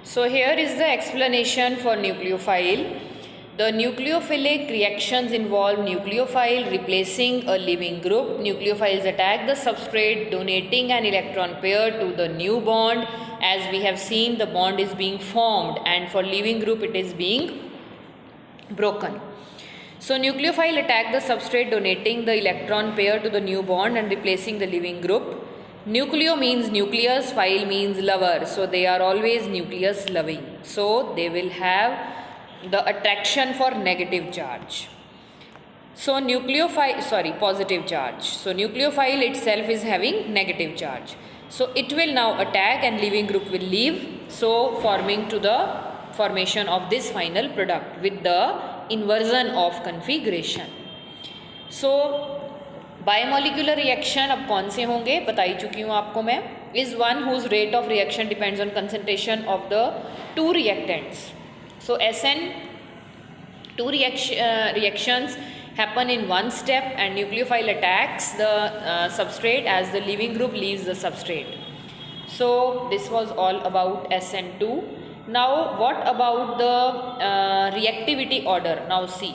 So here is the explanation for nucleophile. The nucleophilic reactions involve nucleophile replacing a living group. Nucleophiles attack the substrate, donating an electron pair to the new bond. As we have seen, the bond is being formed, and for living group it is being broken. So nucleophile attack the substrate, donating the electron pair to the new bond and replacing the living group. Nucleo means nucleus, phile means lover, so they are always nucleus loving. So they will have the attraction for negative charge. So positive charge. So nucleophile itself is having negative charge. So it will now attack and living group will leave, so forming to the formation of this final product with the inversion of configuration. So biomolecular reaction अब कौन से होंगे बता ही चुकी हूँ आपको मैं. Is one whose rate of reaction depends on concentration of the two reactants. So SN two reactions happen in one step, and nucleophile attacks the substrate as the living group leaves the substrate. So this was all about SN2. Now what about the reactivity order? Now see,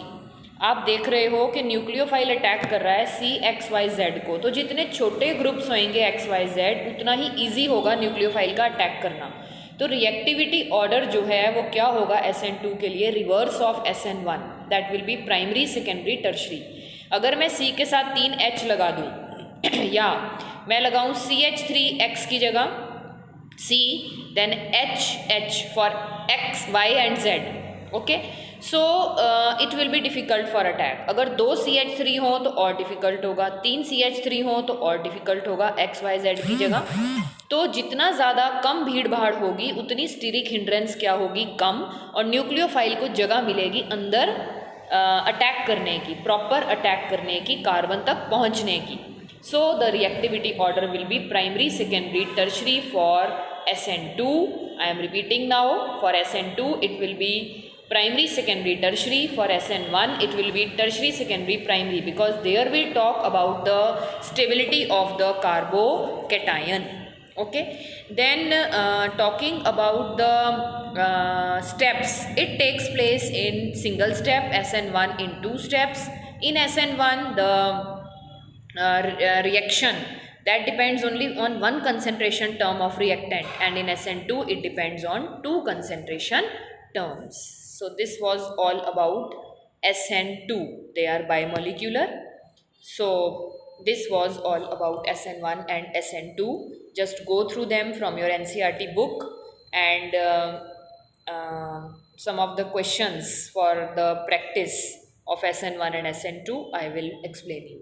आप देख रहे हो कि nucleophile attack कर रहा है CXYZ को, तो जितने छोटे ग्रुप्स होंगे XYZ उतना ही इजी होगा न्यूक्लियोफाइल का अटैक करना. तो रिएक्टिविटी ऑर्डर जो है वो क्या होगा SN2 के लिए, reverse of SN1, that will be primary, secondary, tertiary. अगर मैं C के साथ 3H लगा दूँ या मैं लगाऊँ CH3X की जगह C, then HH for X, Y and Z. Okay, so it will be difficult for attack. अगर 2 CH3 हो तो और डिफ़िकल्ट होगा, 3 CH3 हो तो और डिफ़िकल्ट होगा XYZ की जगह. तो जितना ज़्यादा कम भीड़ भाड़ होगी उतनी स्टीरिक हिंड्रेंस क्या होगी, कम, और न्यूक्लियोफाइल को जगह मिलेगी अंदर अटैक करने की, प्रॉपर अटैक करने की, कार्बन तक पहुंचने की. So the reactivity order will be primary, secondary, tertiary for SN2. I am repeating now. For SN2 it will B primary, secondary, tertiary. For SN1 it will be tertiary, secondary, primary, because there we talk about the stability of the carbocation. Okay, then talking about the steps, it takes place in single step. SN1 in 2 steps. In SN1 the reaction that depends only on one concentration term of reactant, and in SN2 it depends on 2 concentration terms. So this was all about SN2. They are bimolecular. So this was all about SN1 and SN2. Just go through them from your NCERT book, and some of the questions for the practice of SN1 and SN2 I will explain you.